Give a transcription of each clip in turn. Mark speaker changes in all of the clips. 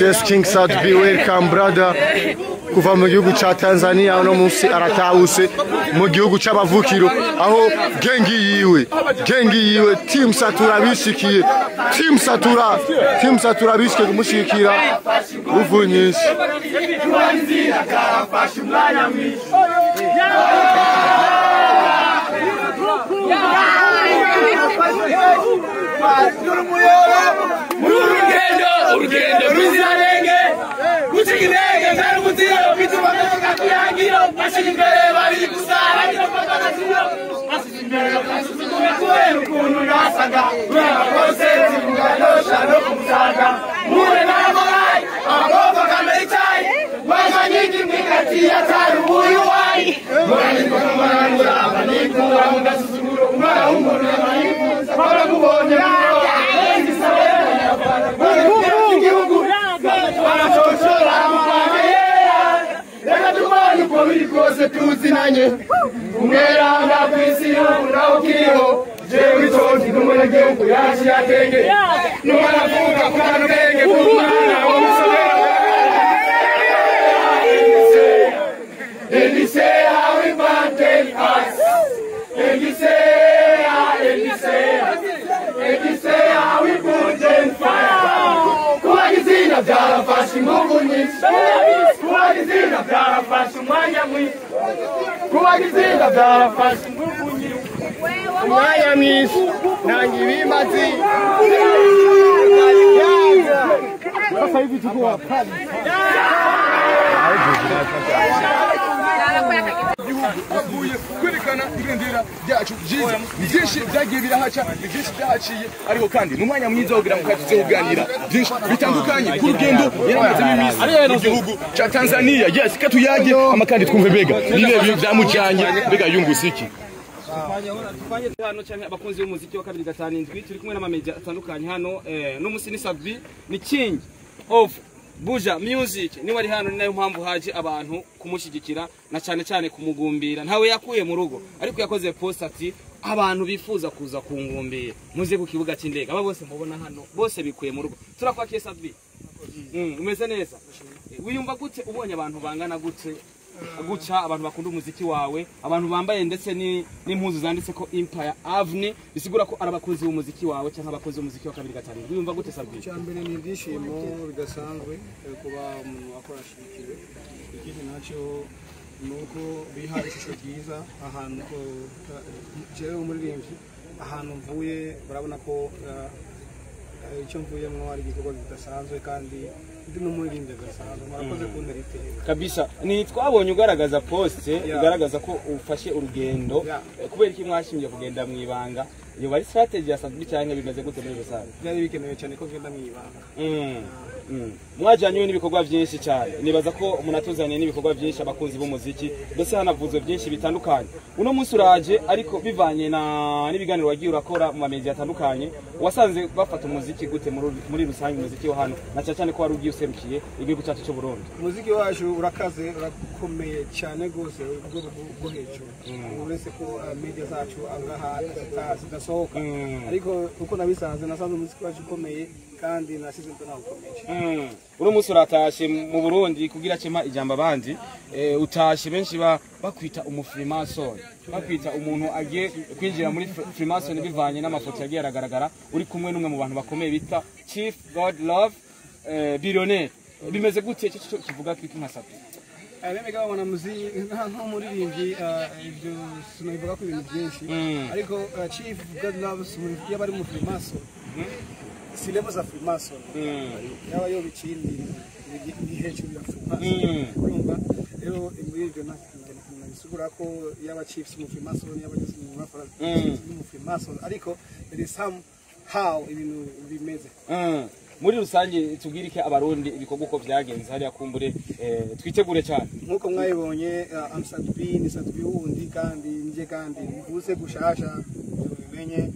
Speaker 1: Yes, King Sadbi, welcome brother. Kuva mu gihugu cha Tanzania uno munsi aratahuse mu gihugu c'abavukiro aho gengi yiwe Team Satura bishikiye Team Satura bishikiye kumushikira uvunyisi
Speaker 2: urugendo ruzirarenge gucigirenge kandi mutiro bituma kuyangiro bashigimbere bari gusara ngira pakatiro bashigimbere kubera ukuntu nasaga urabakose zingandosha no kumusaga mure n'abayi abagomba kameritai wazanyiki mwikati yatari uyu wai murani kumarangura abanikura mugasuzuguro umwana w'umuntu y'amayikuza barakubonye tuzinanye umweranga kwisi urawukiriho jewe itonzi n'umwana gihugu yaci yatenge n'umwana vuga kukana ubwenge bw'umwana w'umusomero and he say how we planted us and he say how we put them fire kuwagizina byarafashe ingugu nyinshi kuwagizina byarafashe umwanya mwinshi kuwagizina byarafashe ingugu nyinshi umwanya mwinshi nange ibimazi sasa hivi tuko wakali avuye kwerekana ibendera ryacu byiza byinshi byagiye birahaca byinshi byahaciye ariko kandi n'umwanya mwiza wo kugira ngo tuzoganira byinshi bitandukanye ku rugendo yaramazemo iminsi mu gihugu ca Tanzania. Yes, katuyage amakandi twumve bega nibe byamujanye bega yungusiki tufanye hano cyane abakunzi b'umuziki wa 257 turi kumwe n'amamedia atandukanye hano n'umusi ni Sadbi ni king of Buja Music ni wari hano nayo mpamvu haje abantu kumushigikira na cyane cyane kumugumbira ntawe yakuye mu rugo ariko yakoze post ati abantu bifuza kuza kungumbira muze ku kibuga cy'indege aba bose mubona hano bose bikuye mu rugo turakwakiye Sadbi umeze neza wiyumva gute ubonye abantu bangana gute guca abantu bakunda umuziki wawe abantu bambaye ndetse n'impuzu zanditse ko Empire Avenue bisigura ko arabakunzi b'umuziki wawe cyangwa abakunzi b'umuziki wa 257 wiyumva gute Sadbi?
Speaker 3: Cyambere ni ibyishimo bidasanzwe kuba umuntu akora shikire ikindi nacyo nuko biha ishusho ryiza ahantu ko jewe umuririmbyi ahantu mvuye barabona ko icyo mvuyemo ari igikorwa bidasanzwe kandi ndi n'umuririmbyi gasanzwe murakoze kunterite
Speaker 2: kabisa. Ni twabonye ugaragaza post igaragaza ko ufashe urugendo kubera iki mwashimye kugenda mwibanga iyo bari strategy ya Sadbi cyane bimeze gute muri rusange?
Speaker 3: Byari bikenewe cyane ko ngenda mwibanga
Speaker 2: mwajyanye n'ibikorwa byinshi cyane nibaza ko umuntu atuzaniye n'ibikorwa byinshi abakunzi b'umuziki mbese hanavuzwe byinshi bitandukanye uno munsi uraje ariko bivanye n'ibiganiro wagiye urakora mu mamedia atandukanye wasanze bafata umuziki gute muri rusange umuziki wa hano na cyane ko wari ugiye userukiye igihugu cyacu cyo Burundi?
Speaker 3: Umuziki wacu urakaze urakomeye cyane gose urwo hejuru uretse ko media zacu angaha zidasohoka ariko uko nabisanze nasanze umuziki wacu ukomeye kandi nasize ntona ukomeye.
Speaker 2: Uno munsi uratashe mu Burundi kugira cema ijamba abandi utashe benshi bakwita umufrimason bakwita umuntu agiye kwinjira muri Freemason bivanye n'amafoto yagiye aragaragara uri kumwe n'umwe mu bantu bakomeye bita Chief God Love Billionaire bimeze gute cyo kivuga kwiki nka Sadbi?
Speaker 3: Meme gawa na muziki nko muririmbyi ibyo sinabivuga ko ibintu byinshi ariko Chief God Love yabari mu Freemason si level za Freemason yaba yo bikindi ni hejuru ya Freemason urumva rero muri ibyo nagisubura ko yaba Chiefs mu Freemason yaba mu Freemason ariko there is somehow ibintu bimeze
Speaker 2: muri rusange tubwirike abarundi ibikorwa uko byagenze hariya kumbure twitegure cyane
Speaker 3: nkuko mwayibonye Sadbi ni Sadbi wundi kandi nje kandi mvuze gushasha bimenye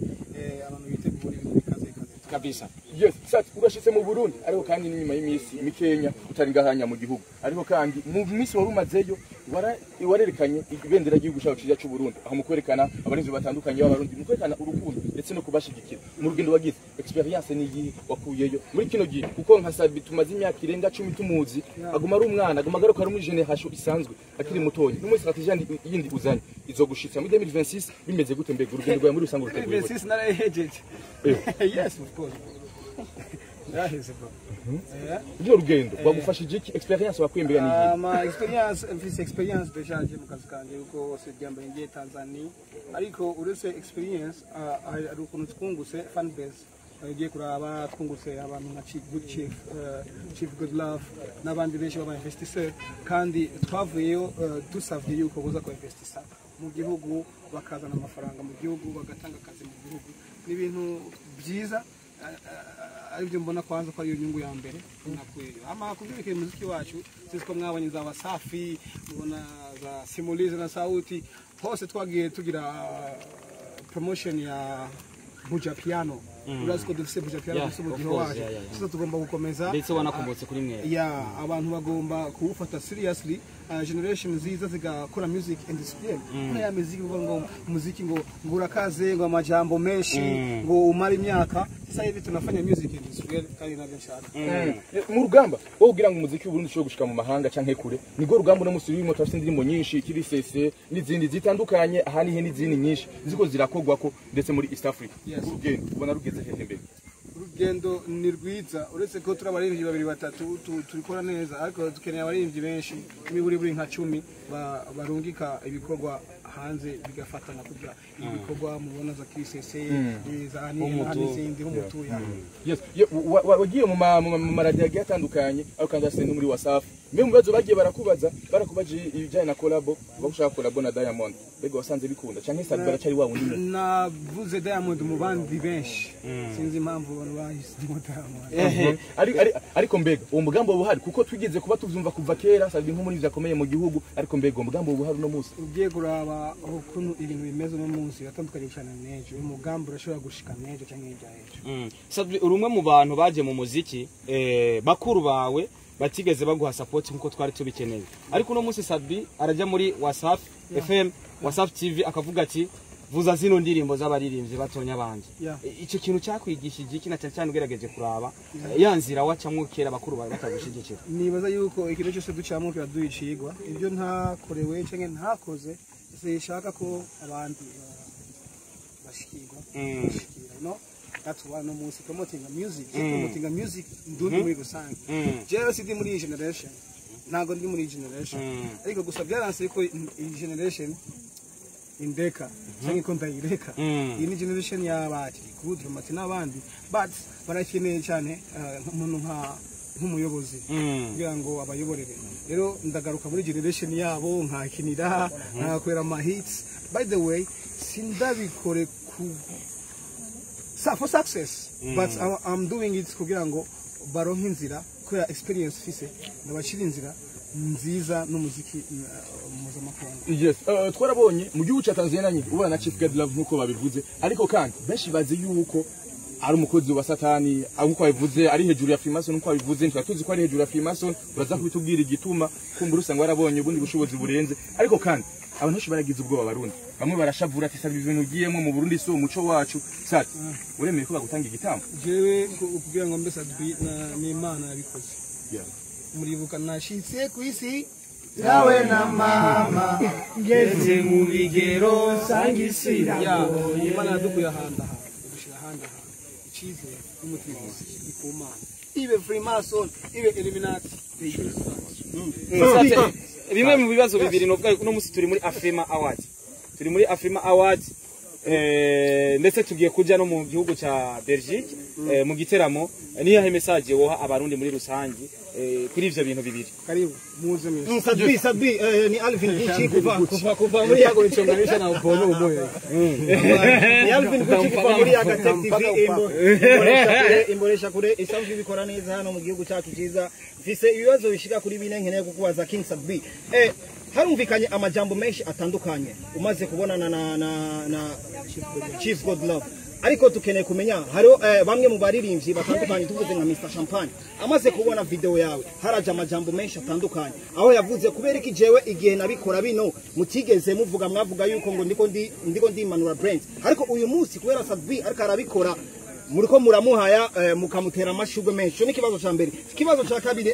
Speaker 3: abantu bitegura ibintu bikaze
Speaker 2: kabisa. Yes, sat urashitse mu Burundi ariko kandi n'inyuma y'imisi mikenya utari ngahanya mu gihugu ariko kandi mu misi wari umazeyo warerekanye ibendera ry'igihugu cyacu cyiza cy'u Burundi aho mukwerekana abarinzi batandukanye b'abarundi mukwerekana urukundo ndetse no kubashigikira mu rugendo wagize experience ni iyi wakuyeyo muri kino gihe kuko nka Sabi tumaze imyaka irenga 10 tumuzi aguma ari umwana aguma garuka ari muri generation isanzwe akiri mutoyi n'umwe strategie yindi uzanye izogushitsa muri 2026 bimeze gute mbega urugendo rwawe muri rusango ruteguye
Speaker 3: 2026 narahejeje yes of course yaheze bro
Speaker 2: ibyo rugendo bagufashije iki experience wakwembera ni iyi
Speaker 3: ma experience dejaje mu kazi kanje uko se jambo ngiye Tanzania ariko uretse experience ari ukuntu twunguse fan base agiye kuraba twunguse abantu nka Chief Good Love n'abandi benshi baba investisseur kandi twavuyeyo dusavye yuko boza ko investissa mu gihugu bakazana amafaranga mu gihugu bagatanga akazi mu gihugu n'ibintu byiza aribyo mbona kwanza ko ari inyungu ya mbere nakuyeyo ama kubyerekeye muziki wacu siko mwabonye za Wasafi mubona za Simulize na Sauti hose twagiye tugira promotion ya Buja Piano urazi ko dufise Buja Piano mu gihe waje sasa tugomba gukomeza
Speaker 4: ndetse wanakumbutse kuri mwe
Speaker 3: abantu bagomba kuwufata seriously generation ziza zigakora music industry ya music ngo muziki ngo ngurakaze ngo amajambo menshi ngo umara imyaka sasa hivi tunafanya music industry kandi nabyo nshaka
Speaker 2: mu rugamba wo kugira ngo umuziki w'Uburundi cyo gushika mu mahanga canke kure nigo rugamba no musuri w'imo tafite indirimbo nyinshi kiri sese n'izindi zitandukanye ahani he n'izindi nyinshi ziko zirakogwa ko ndetse muri East Africa urugendo ubona rugeze hehe mbere
Speaker 3: urugendo ni rwiza uretse ko turabaririmbyi babiri batatu turikora neza ariko dukeneye abaririmbyi benshi buri nka 10 barungika ibikorwa hanze bigafatana kugira ibikorwa mubona za KCC za n'izindi nk'umutuya
Speaker 2: yes wagiye mu maradiyo atandukanye ariko kandi ase no muri Wasafi mbe mu bibazo bagiye barakubaje ibijyanye na collabo bagushaka collabo na Diamond bego wasanze bikunda canke Sabi baracari wa wundi
Speaker 3: navuze Diamond mu bandi benshi sinzi impamvu abantu bahisemo Diamond
Speaker 2: ariko mbega uwo mugambo buhari kuko twigeze kuba tuvyumva kuva kera Sabi nko muri vyakomeye mu gihugu ariko mbega uwo mugambo buhari no munsi
Speaker 3: ugiye kuraba ukuntu ibintu bimeze no munsi yatandukanye cyane n'ejo umugambo urashobora gushika n'ejo cyangwa n'ijya ejo
Speaker 4: Sabi urumwe mu bantu baje mu muziki bakuru bawe batigeze baguha support nkuko twari tubikeneye ariko no munsi Sabi arajya muri Wasafi FM Wasafi TV akavuga ati vuza zino ndirimbo z'abaririmbyi batonya banje ico kintu cyakwigishije iki na cyane ugerageje kuraba yanzira wacamwe kera bakuru bawe batagushigikira
Speaker 3: nibaza yuko ikintu cyose ducamo kiraduyicigwa ibyo ntakorewe cyangwa ntakoze zishaka ko abandi bashikirwa no that's why no music promoting music ndundi muri gusange jewe sidi muri generation ntago ndi muri generation ariko gusa byaranse ko generation indeka cyangwa konta ireka iyi ni generation y'abaki good romati n'abandi but barakeneye cyane umuntu nk'umuyobozi kugira ngo abayoborere rero ndagaruka muri generation yabo nkakinira nkakwera ama hits by the way sindabikore for success but I'm doing it kugira ngo baronke inzira kubera experience fise ndabashira inzira nziza n'umuziki mpuzamakungu.
Speaker 2: Yes, twarabonye mu gihugu cya Tanzania nyine ubana na Chief God Love nkuko babivuze ariko kandi benshi bazi yuko ari umukozi wa Satani nkuko babivuze ari hejuru ya Freemason nkuko babivuze ntatuzi ko ari hejuru ya Freemason uraza kubitubwira igituma kumbura usanga warabonye ubundi bushobozi burenze ariko kandi abantu benshi baragize ubwoba Barundi bamwe barashavura ati sabi ibintu ugiyemo mu Burundi so umuco wacu sati uremeye ko bagutanga igitambo
Speaker 3: jewe kugira ngo mbese ni Imana yabikoze muribuka nashitse ku isi yawe na mama ngeze mu bigero sangisira Imana yadukuye ahanda dushira ahanda icyizere n'umutima ikuma ibe Freemason ibe Illuminati
Speaker 4: bimwe mu bibazo bibiri novuga no musi turi muri Afrima Awards ndetse tugiye kujya no mu gihugu cya Belgique mu giteramo niyahe message woha abarundi muri rusangi kuri ivyo bintu bibiri
Speaker 3: karibu muze
Speaker 5: Sabi ni Alvin Gucci
Speaker 3: kuva muri yago nchonganisha na ubono umoyo
Speaker 5: ni Alvin Gucci kuva muri yaga Tech TV imboresha kure isanzwe bikora neza hano mu gihugu cyacu cyiza mfise ibibazo bishika kuri bine nkeneye kukubaza King Sabi harumvikanye amajambo menshi atandukanye umaze kubonana na Chief God Love ariko tukeneye kumenya hariho bamwe mu baririmbyi batandukanye tuvuze nka Mr Champagne amaze kubona video yawe haraje amajambo menshi atandukanye aho yavuze kubera iki jewe igihe nabikora bino mutigeze muvuga mwavuga yuko ngo ndiko ndimanura brand ariko uyu munsi kubera Sadbi ariko arabikora muriko muramuhaya mukamutera amashugwe menshi n'ikibazo ca mbere ikibazo ca kabiri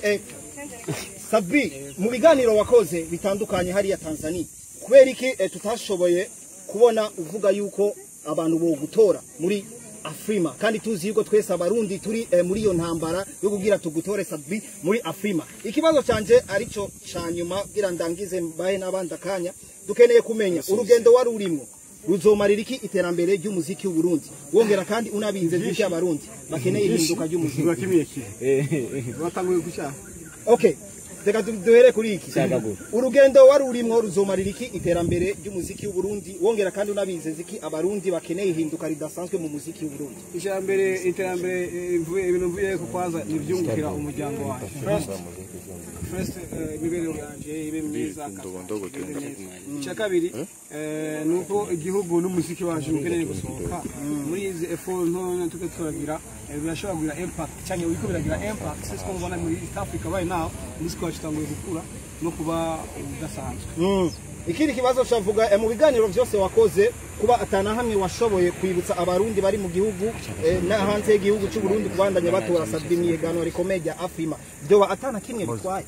Speaker 5: Sadbi mu biganiro wakoze bitandukanye hariya Tanzania kubera iki tutashoboye kubona uvuga yuko abantu bo gutora muri Afrima kandi tuzi yuko twese abarundi turi muri iyo ntambara yo kugira tugutore Sadbi muri Afrima ikibazo canje arico cyanyuma gira ndangize mbahe nabandi akanya dukeneye kumenya urugendo wari urimo ruzomarira iki iterambere ry'umuziki w'u Burundi wongera kandi unabize byinshi abarundi bakeneye ihinduka ry'umuziki
Speaker 3: batanguye gushaka
Speaker 5: okay Deka duhere kuri iki urugendo wari urimo ruzomarira iki iterambere ry'umuziki w'u Burundi wongera kandi unabize ziki abarundi bakeneye ihinduka ridasanzwe mu muziki w'u Burundi
Speaker 3: ijambere iterambere ibintu mvuye ko kwanza nivyungukira umuryango wacu first imibereho yanje ibe myiza cya kabiri nuko igihugu n'umuziki wacu ukeneye gusohoka muri izi effort nto tuke turagira birashobora kugira impact cyane wiko biragira impact sisi ko mbona muri East Africa right now umuziki wacu tanguye gukura no kuba udasanzwe
Speaker 5: ikindi kibazo cavuga mu biganiro byose wakoze kuba atana hamwe washoboye kwibutsa abarundi bari mu gihugu na hanze y'igihugu cy'u Burundi kubandanya batora Sadbi miyegano rikomeye rya Afrima byo atana kimwe bitwaye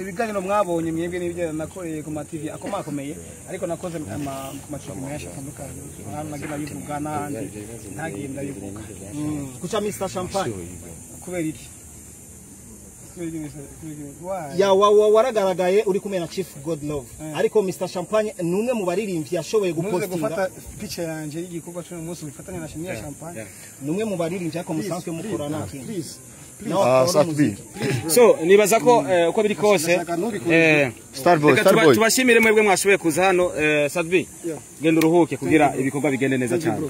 Speaker 3: ibiganiro mwabonye mwebwe n'ibyo nakoreye ku ma TV akomakomeye ariko nakoze ku macumi menshi atandukanye nagira bivuga n'ahandi ntagenda bivuga
Speaker 5: kuca Mr Champagne
Speaker 3: kubera iki
Speaker 5: ya waragaragaye uri kumena Chief God Love ariko Mr Champagne numwe mu baririmbyi yashoboye
Speaker 3: gufata picture yanje y'igikorwa cyo umunsi bifatanya na Shimia Champagne
Speaker 5: numwe mu baririmbyi ariko musanzwe mukorana
Speaker 4: so nibaza ko uko biri kose
Speaker 1: Starboy
Speaker 4: tubashimire mwebwe mwashoboye kuza hano Sadbi genda uruhuke kugira ibikorwa bigende neza cyane